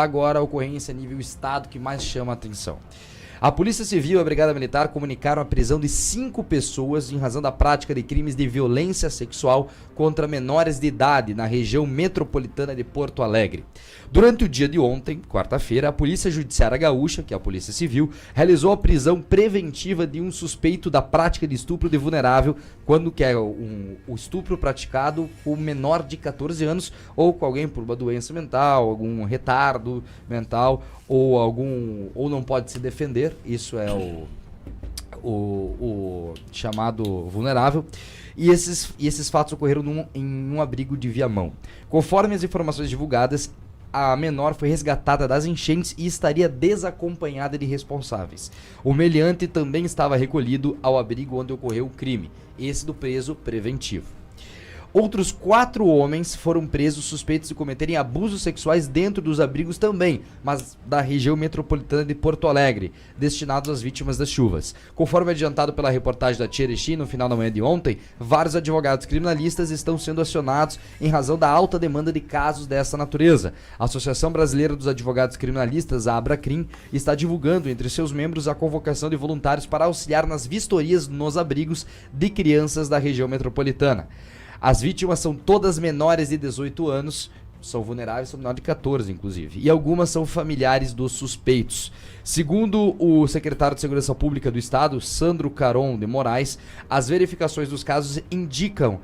agora a ocorrência a nível estado que mais chama a atenção. A Polícia Civil e a Brigada Militar comunicaram a prisão de 5 pessoas em razão da prática de crimes de violência sexual contra menores de idade na região metropolitana de Porto Alegre. Durante o dia de ontem, quarta-feira, a Polícia Judiciária Gaúcha, que é a Polícia Civil, realizou a prisão preventiva de um suspeito da prática de estupro de vulnerável, quando que é o estupro praticado com menor de 14 anos ou com alguém por uma doença mental, algum retardo mental ou não pode se defender. Isso é o chamado vulnerável. E esses fatos ocorreram em um abrigo de Viamão. Conforme as informações divulgadas, a menor foi resgatada das enchentes e estaria desacompanhada de responsáveis. O meliante também estava recolhido ao abrigo onde ocorreu o crime, esse do preso preventivo. Outros 4 homens foram presos suspeitos de cometerem abusos sexuais dentro dos abrigos também, mas da região metropolitana de Porto Alegre, destinados às vítimas das chuvas. Conforme adiantado pela reportagem da Tcherechim no final da manhã de ontem, vários advogados criminalistas estão sendo acionados em razão da alta demanda de casos dessa natureza. A Associação Brasileira dos Advogados Criminalistas, a Abracrim, está divulgando entre seus membros a convocação de voluntários para auxiliar nas vistorias nos abrigos de crianças da região metropolitana. As vítimas são todas menores de 18 anos, são vulneráveis, são menores de 14 inclusive, e algumas são familiares dos suspeitos. Segundo o secretário de Segurança Pública do Estado, Sandro Caron de Moraes, as verificações dos casos indicam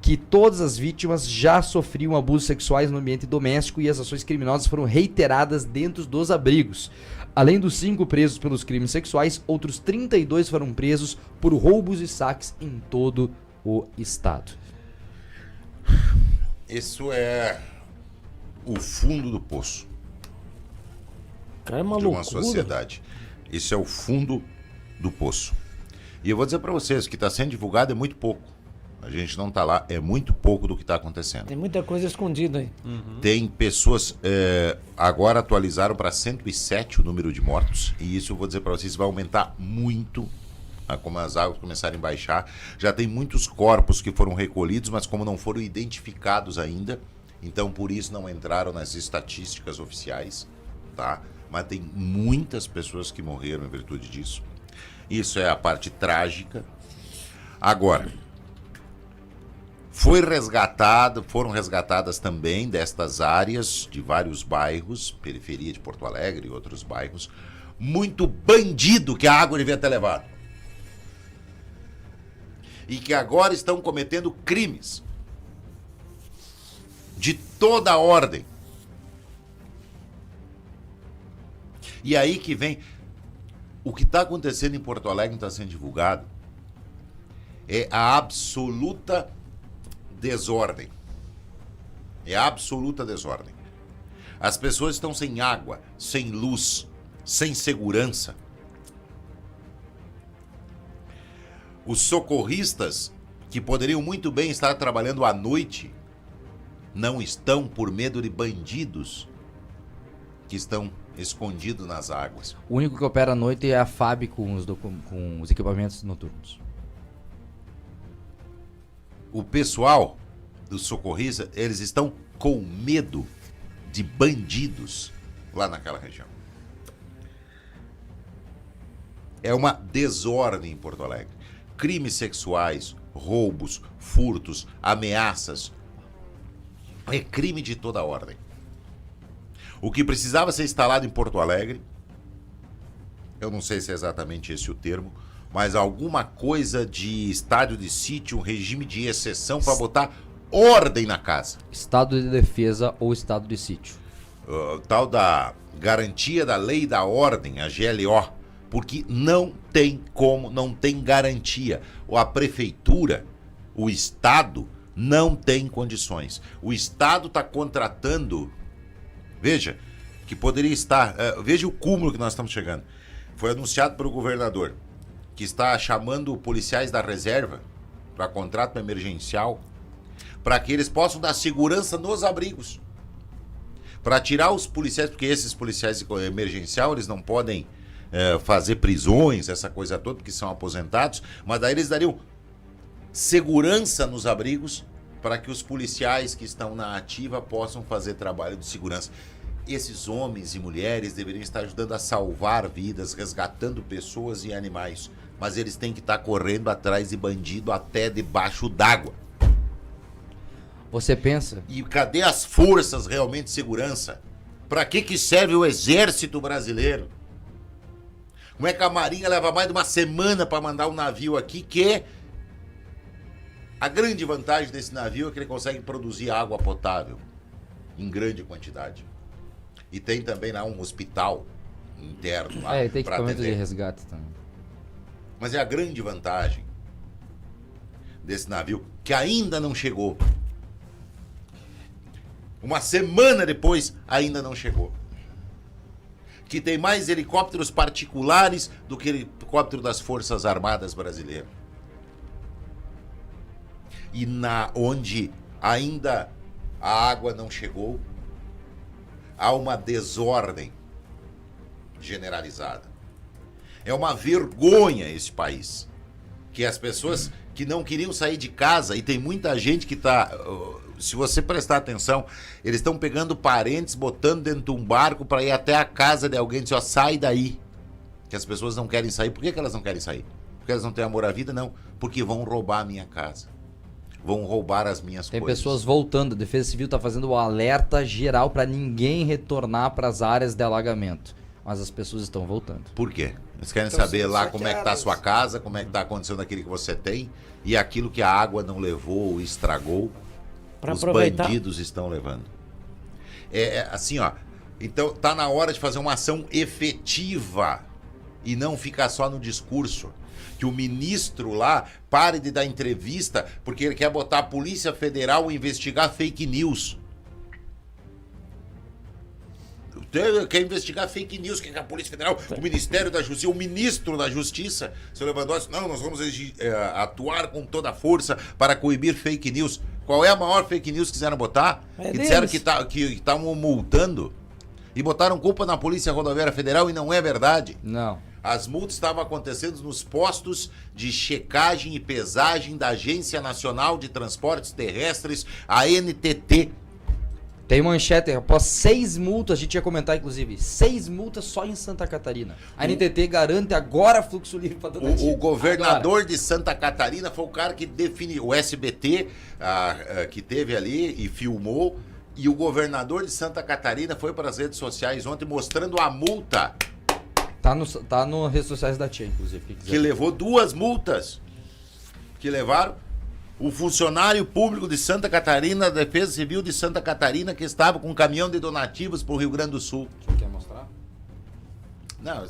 que todas as vítimas já sofriam abusos sexuais no ambiente doméstico e as ações criminosas foram reiteradas dentro dos abrigos. Além dos 5 presos pelos crimes sexuais, outros 32 foram presos por roubos e saques em todo o estado. Isso é o fundo do poço. Cara, é uma de uma loucura. sociedade. Isso é o fundo do poço. E eu vou dizer para vocês que está sendo divulgado é muito pouco. A gente não está lá, é muito pouco do que está acontecendo. Tem muita coisa escondida aí. Tem pessoas, agora atualizaram para 107 o número de mortos. E isso eu vou dizer para vocês, vai aumentar muito. Como as águas começarem a baixar, já tem muitos corpos que foram recolhidos, mas como não foram identificados ainda, então por isso não entraram nas estatísticas oficiais, tá? Mas tem muitas pessoas que morreram em virtude disso. Isso é a parte trágica. Agora, foram resgatadas também destas áreas de vários bairros, periferia de Porto Alegre e outros bairros, muito bandido que a água devia ter levado. E que agora estão cometendo crimes de toda a ordem. E aí que vem o que está acontecendo em Porto Alegre, não está sendo divulgado, é a absoluta desordem. É a absoluta desordem. As pessoas estão sem água, sem luz, sem segurança. Os socorristas, que poderiam muito bem estar trabalhando à noite, não estão por medo de bandidos que estão escondidos nas águas. O único que opera à noite é a FAB com os equipamentos noturnos. O pessoal dos socorristas, eles estão com medo de bandidos lá naquela região. É uma desordem em Porto Alegre. Crimes sexuais, roubos, furtos, ameaças. É crime de toda ordem. O que precisava ser instalado em Porto Alegre, eu não sei se é exatamente esse o termo, mas alguma coisa de estádio de sítio, um regime de exceção para botar ordem na casa. Estado de defesa ou estado de sítio. Tal da garantia da lei da ordem, a GLO. Porque não tem como, não tem garantia. A prefeitura, o Estado, não tem condições. O Estado está contratando, veja, que poderia estar, veja o cúmulo que nós estamos chegando. Foi anunciado pelo governador, que está chamando policiais da reserva para contrato emergencial, para que eles possam dar segurança nos abrigos. Para tirar os policiais, porque esses policiais emergencial, eles não podem fazer prisões, essa coisa toda, porque são aposentados, mas daí eles dariam segurança nos abrigos para que os policiais que estão na ativa possam fazer trabalho de segurança. Esses homens e mulheres deveriam estar ajudando a salvar vidas, resgatando pessoas e animais. Mas eles têm que estar correndo atrás de bandido até debaixo d'água. Você pensa? E cadê as forças realmente de segurança? Para que serve o exército brasileiro? Como é que a Marinha leva mais de uma semana para mandar um navio aqui que a grande vantagem desse navio é que ele consegue produzir água potável em grande quantidade. E tem também lá um hospital interno lá E tem para equipamento de atender. resgate também. Mas é a grande vantagem desse navio que ainda não chegou. Uma semana depois ainda não chegou. Que tem mais helicópteros particulares do que helicóptero das Forças Armadas brasileiras. E onde ainda a água não chegou, há uma desordem generalizada. É uma vergonha esse país. Que as pessoas que não queriam sair de casa, e tem muita gente que está... Se você prestar atenção, eles estão pegando parentes, botando dentro de um barco para ir até a casa de alguém e dizer, ó, sai daí. Que as pessoas não querem sair. Por que elas não querem sair? Porque elas não têm amor à vida? Não. Porque vão roubar a minha casa. Vão roubar as minhas Tem coisas. pessoas voltando. A Defesa Civil está fazendo o alerta geral para ninguém retornar para as áreas de alagamento. Mas as pessoas estão voltando. Por quê? Eles querem Então, saber são lá como é que tá a sua saqueadas. casa, como é que tá acontecendo aquilo que você tem e aquilo que a água não levou ou estragou, Pra os aproveitar. bandidos estão levando. Assim, ó. Então tá na hora de fazer uma ação efetiva e não ficar só no discurso. Que o ministro lá pare de dar entrevista porque ele quer botar a Polícia Federal a investigar fake news. Quer investigar fake news, que a Polícia Federal, o Ministério da Justiça, o ministro da Justiça, seu Lewandowski, não, nós vamos atuar com toda a força para coibir fake news. Qual é a maior fake news que quiseram botar? É Que disseram deles. que estavam multando e botaram culpa na Polícia Rodoviária Federal e não é verdade. Não. As multas estavam acontecendo nos postos de checagem e pesagem da Agência Nacional de Transportes Terrestres, a ANTT. Tem manchete, após 6 multas, a gente ia comentar inclusive, 6 multas só em Santa Catarina. A NTT garante agora fluxo livre para toda O governador de Santa Catarina foi o cara que definiu, o SBT, que teve ali e filmou, e o governador de Santa Catarina foi para as redes sociais ontem mostrando a multa Tá no redes sociais da Tia, inclusive. Quem quiser. que levou 2 multas que levaram o funcionário público de Santa Catarina, da Defesa Civil de Santa Catarina, que estava com um caminhão de donativos para o Rio Grande do Sul. Quer mostrar? Não,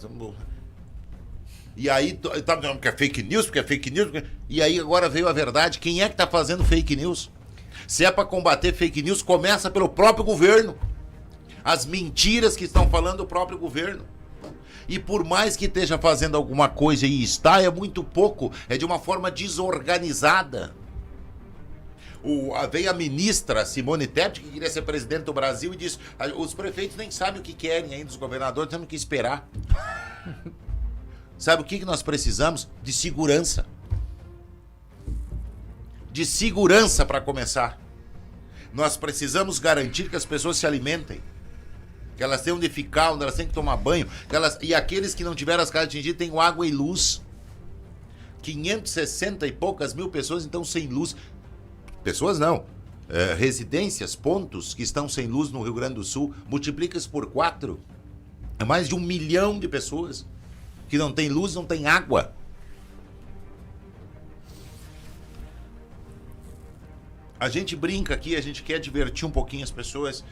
e aí, tá dizendo porque é fake news, porque é fake news. E aí agora veio a verdade. Quem é que tá fazendo fake news? Se é para combater fake news, começa pelo próprio governo. As mentiras que estão falando o próprio governo. E por mais que esteja fazendo alguma coisa e está, é muito pouco. É de uma forma desorganizada. Veio a ministra Simone Tebet, que queria ser presidente do Brasil, e disse: os prefeitos nem sabem o que querem ainda, os governadores temos que esperar. Sabe o que nós precisamos? De segurança. De segurança para começar. Nós precisamos garantir que as pessoas se alimentem. Que elas tenham onde ficar, onde elas têm que tomar banho. E aqueles que não tiveram as casas atingidas tenham água e luz. 560 e poucas mil pessoas então sem luz. Pessoas não. Residências, pontos que estão sem luz no Rio Grande do Sul. Multiplica isso por 4. É mais de 1 milhão de pessoas que não tem luz, não tem água. A gente brinca aqui, a gente quer divertir um pouquinho as pessoas.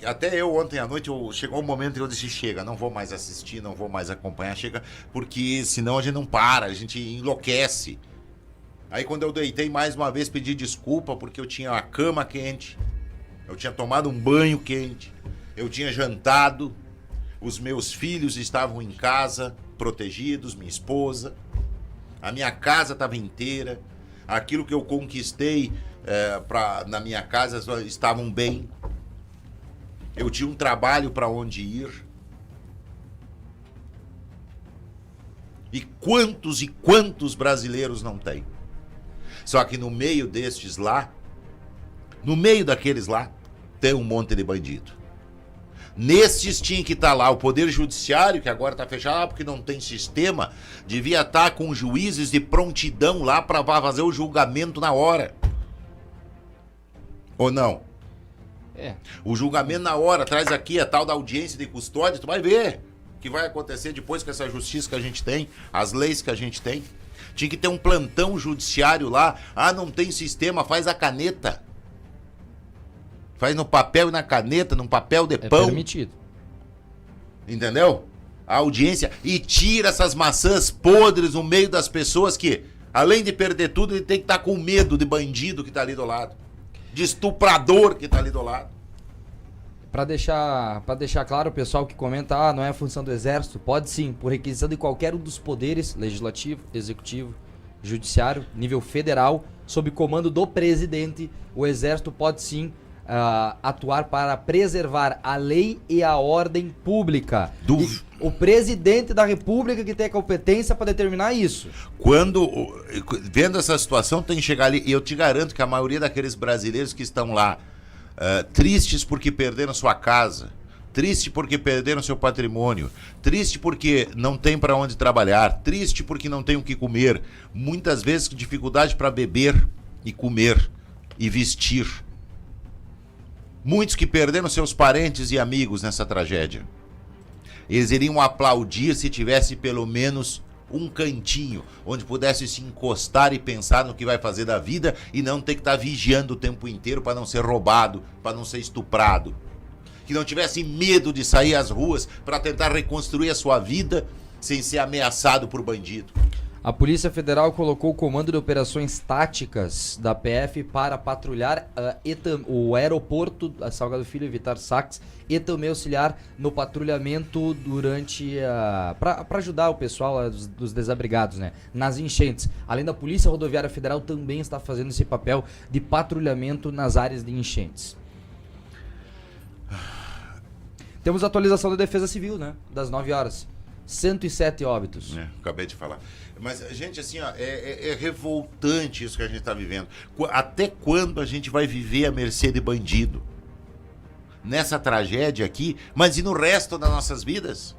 Até eu ontem à noite, chegou um momento que eu disse: chega, não vou mais assistir, não vou mais acompanhar, chega, porque senão a gente não para, a gente enlouquece. Aí quando eu deitei mais uma vez, pedi desculpa porque eu tinha a cama quente, eu tinha tomado um banho quente, eu tinha jantado, os meus filhos estavam em casa, protegidos, minha esposa, a minha casa estava inteira, aquilo que eu conquistei na minha casa estavam bem, eu tinha um trabalho para onde ir. E quantos brasileiros não têm? Só que no meio destes lá, no meio daqueles lá, tem um monte de bandido. Nestes tinha que estar lá o Poder Judiciário, que agora está fechado porque não tem sistema, devia estar com juízes de prontidão lá para fazer o julgamento na hora. Ou não? É. O julgamento na hora, traz aqui a tal da audiência de custódia, tu vai ver o que vai acontecer depois com essa justiça que a gente tem, as leis que a gente tem. Tinha que ter um plantão judiciário lá. Ah, não tem sistema, faz a caneta. Faz no papel e na caneta, num papel de pão. É permitido. Entendeu? A audiência. E tira essas maçãs podres no meio das pessoas que, além de perder tudo, ele tem que estar com medo de bandido que está ali do lado. De estuprador que está ali do lado. Para deixar claro, o pessoal que comenta, não é a função do Exército, pode sim, por requisição de qualquer um dos poderes, legislativo, executivo, judiciário, nível federal, sob comando do presidente, o Exército pode sim atuar para preservar a lei e a ordem pública. E o presidente da República que tem a competência para determinar isso. Vendo essa situação, tem que chegar ali, e eu te garanto que a maioria daqueles brasileiros que estão lá, tristes porque perderam sua casa, triste porque perderam seu patrimônio, triste porque não tem para onde trabalhar, triste porque não tem o que comer, muitas vezes com dificuldade para beber e comer e vestir. Muitos que perderam seus parentes e amigos nessa tragédia. Eles iriam aplaudir se tivesse pelo menos um cantinho onde pudesse se encostar e pensar no que vai fazer da vida e não ter que estar vigiando o tempo inteiro para não ser roubado, para não ser estuprado. Que não tivesse medo de sair às ruas para tentar reconstruir a sua vida sem ser ameaçado por bandido. A Polícia Federal colocou o Comando de Operações Táticas da PF para patrulhar o aeroporto Salgado Filho, evitar saques, e também auxiliar no patrulhamento durante para ajudar o pessoal dos desabrigados, né, nas enchentes. Além da Polícia Rodoviária Federal também está fazendo esse papel de patrulhamento nas áreas de enchentes. Temos a atualização da Defesa Civil, né, das 9 horas. 107 óbitos. Acabei de falar. Mas, gente, assim, ó, é revoltante isso que a gente está vivendo. Até quando a gente vai viver à mercê de bandido? Nessa tragédia aqui, mas e no resto das nossas vidas?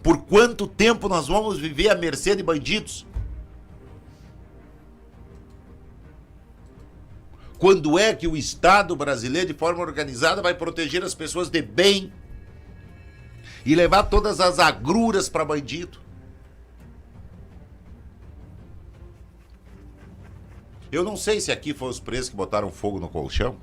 Por quanto tempo nós vamos viver à mercê de bandidos? Quando é que o Estado brasileiro, de forma organizada, vai proteger as pessoas de bem e levar todas as agruras para bandido? Eu não sei se aqui foram os presos que botaram fogo no colchão,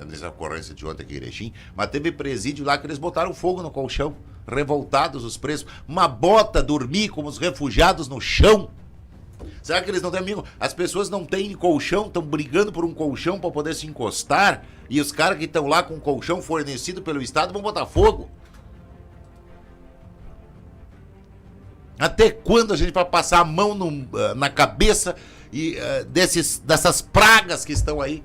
nessa ocorrência de ontem aqui em Erechim, mas teve presídio lá que eles botaram fogo no colchão, revoltados os presos. Uma bota dormir como os refugiados no chão. Será que eles não têm amigo? As pessoas não têm colchão, estão brigando por um colchão para poder se encostar, e os caras que estão lá com colchão fornecido pelo Estado vão botar fogo? Até quando a gente vai passar a mão na cabeça dessas pragas que estão aí?